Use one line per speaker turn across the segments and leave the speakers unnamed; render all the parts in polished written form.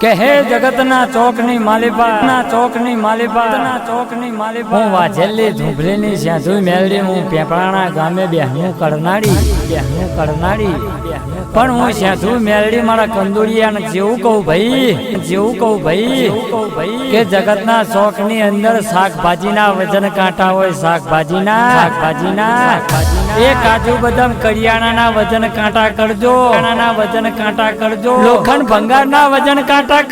કે હે જગતના ચોકની માલિપા હું વાજેલી ધૂંભલીની સ્યાધુઈ મેલડી હું પેપરાણા ગામે બેહનું કરનાડી પણ હું સ્યાધુઈ મેલડી મારા કંદુરિયાને જેવું કહું ભાઈ કે જગતના ચોકની અંદર શાકભાજીના વજન કાંટા હોય શાકભાજીના એ કાજુ બદામ કરિયાણાના વજન કાંટા કરજો લોખંડ ભંગારના વજન કાંટા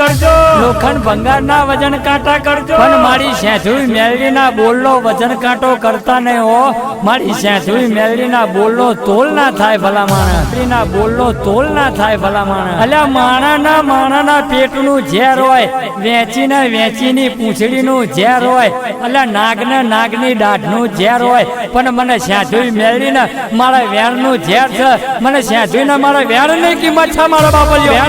કરજો પણ મારી સેઠુઈ મેલડીના બોલનો વજન કાંટો કરતા નહીં હો મારી સેઠુઈ મેલડીના બોલનો તોલ ના થાય ભલા માણસ અલ્યા માણાના પેટનું ઝેર હોય વેચીની પૂંછડીનું ઝેર હોય અલ્યા નાગની દાઢનું ઝેર હોય પણ મને સેઠુઈ મેલડીને મારા વેરનું ઝેર છે મને સેઠુઈને મારા વેરની કિંમત છે મારા બાપલિયો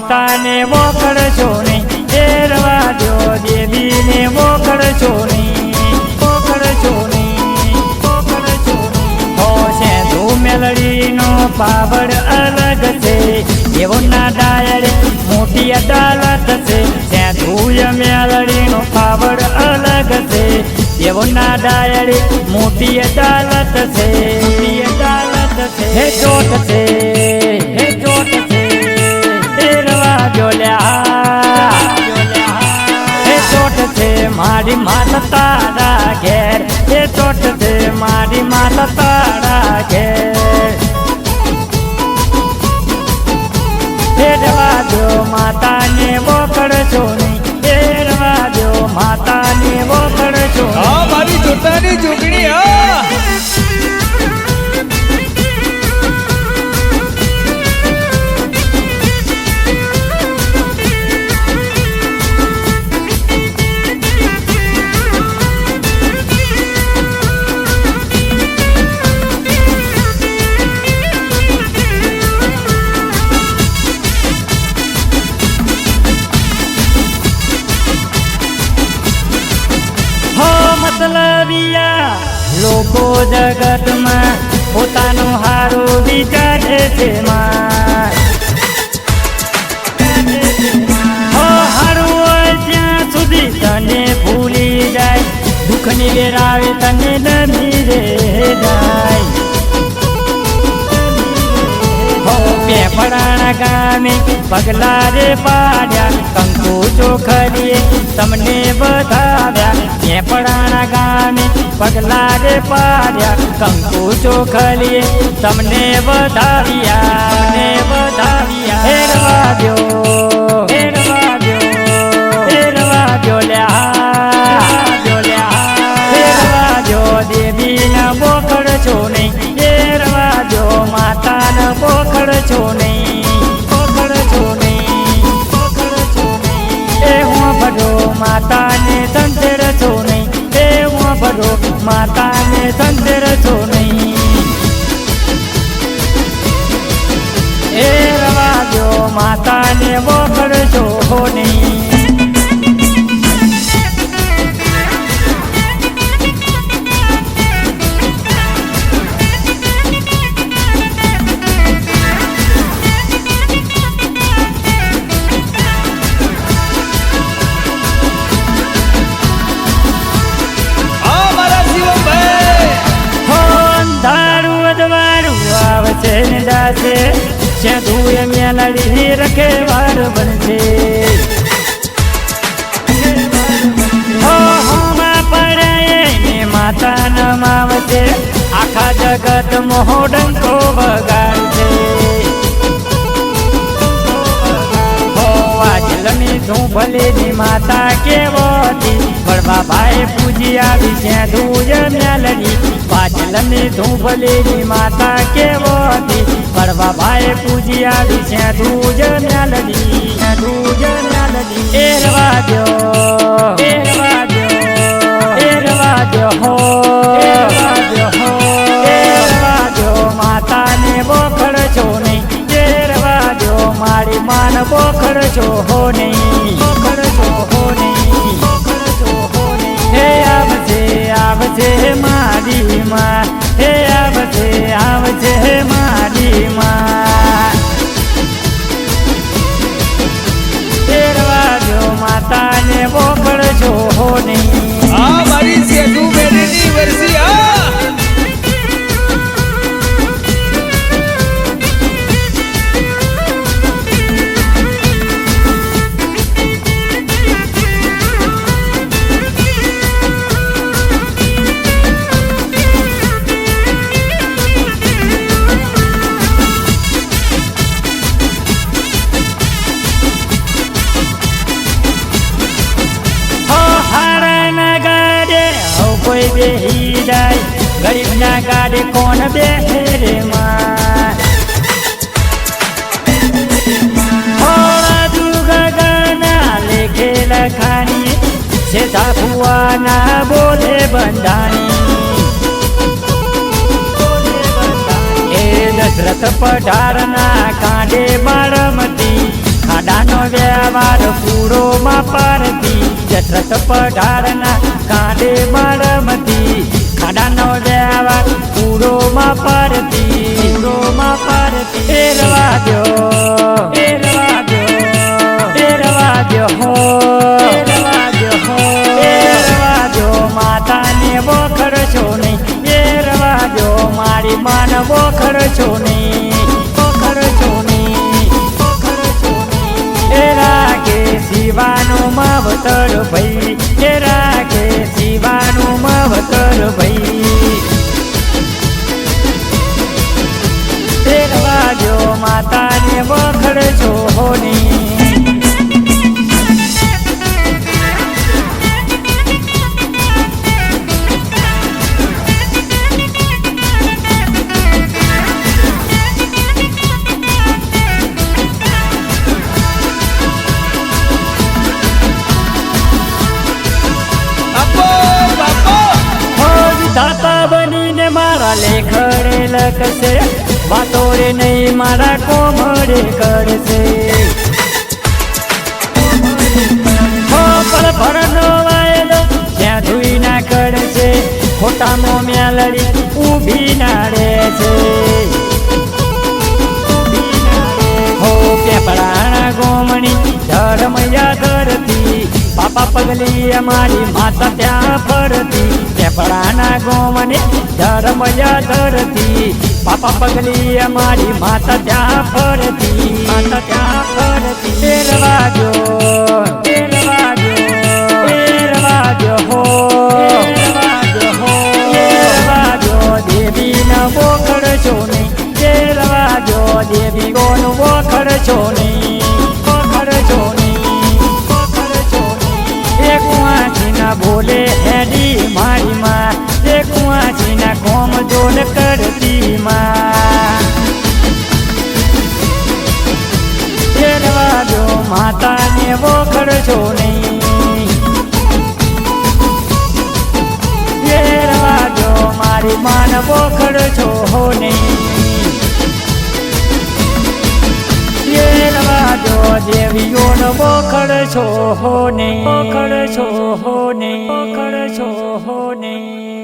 માતાને મોકળશો નહીં એ રવા દો દેવીને મોકળશો નહીં હો છે ધૂ મેલડીનો પાવડ અલગ છે એવો ના ડાયરે મોટી અદાલત છે ધૂય મેલડીનો પાવડ અલગ છે એવો ના ડાયરે મોટી અદાલત છે હે ચોટ છે મારી માતા તારા ઘેર એ ચોટ છે મારી માતા તારા ઘેર એ રવા દો માતાને મોકળશો નહીં એ રવા દો માતાને મોકળશો
મારી જોતાની જોગણી
લોકો જગતમાં પોતાનું હારું વિચારે છે હારું હોય ત્યાં સુધી તને ભૂલી જાય દુઃખની વેરાવે તને નમી રે જાય પેપડાણા ગામે પગલા રે પાડ્યા કંકુ ચોખરીએ તમને બધાવ્યા પેપડાણા ગામે પગલા રે પાડ્યા કંકુ ચોખરીએ તમને બધાવ્યા હેરવા દ્યો લ્યા દેવીના બોકળશો નહીં હેરવા દ્યો માતાના બોકળશો નહીં એ હું ભરો માતાને ધનતેરસો નહીં એ હું ભરો માતાને ધનતેરસો નહીં એ રવા દો માતાને બોકળશો નહીં છે ધૂએ મેલડી રખે વાર બનશે માતા નમાવશે આખા જગત મોહડંકો વગાડશે હો વાજલની ધૂંભલેની માતા કેવતી ભરવા ભાઈ પૂજી આવી છે ધૂજ મેલડી વાજલની ધૂંભલેની માતા કેવતી ભરવા ભાઈ પૂજી આવી છે ધૂજ મેલડી ધૂજ મેલડી એરવા દો એરવા દો એરવા દો હો એરવા દો હો એરવા દો માતાને બોખડ છો નહીં એરવા દો મારી માન બોખડ છો હો નહીં બોખડ છો હો નહીં બોખડ છો હો નહીં હે આવજે મારી માં હે આવજે મારી માં એરવા દો માતાને બોખડ છો હો નહીં
આ મારી સેતુ બેનની વરસી આ
કોઈ બેહી જાય ગરીબના ગાડે કોણ બેહે રે માં થોડા દુગગના લેખે લખાણી છે ભુવાના બોલે બંધાણી એ દશરથ પઢારના કાંડે બાળમતી ખાડાનો વ્યવહાર પૂરો માં પારતી દશરથ પઢારના કાંડે બાળમતી ખાડાનો વ્યવહાર પૂરો માં પારતી એરવા દો એરવા દો એરવા દો હો એરવા દો હો એરવા દો માતાને બોખડ છો નહીં એરવા દો મારી માન બોખડ છો નહીં બોખડ છો નહીં બોખડ છો નહીં એ રાગે શિવાનું માવતર ભાઈ એ રાગે શિવાનું માવતર ભાઈ એરવા દો માતાને બોખડ છો હો નહીં દાતા બનીને મારા લેખડે લખશે વાતો રે નહીં મારા કોમડે કરશે હો પર ભરનો વાયલો ત્યાં ધુઈ ના કરશે ખોટામાં મેલડી ઊભી ના રહે છે હો પેપડાના ગોમણી ધર્મયા ધરતી પાપા પગલી અમારી માતા ત્યાં ફરતી પેપડાના ગોમને ધર્મયા ધરતી પાપા પગલી અમારી માતા ત્યાં ફરતી માતા ત્યાં ફરતી એરવા દો એરવા દો એરવા દો હો એરવા દો હો એરવા દો દેવી ન બોખડ છો નહીં એરવા દો દેવી કોનું બોખડ છો નહીં બોખડ છો નહીં બોખડ છો નહીં એક વાંચીના બોલે હેડી મારી માં એક વાંચીના કોમ જોન કરતી માં એરવા દો માતાને બોખડ છો નહીં એરવા દો મારી માન બોખડ છો હો નહીં એરવા દો દેવીઓનો બોખડ છો હો નહીં બોખડ છો હો નહીં બોખડ છો હો નહીં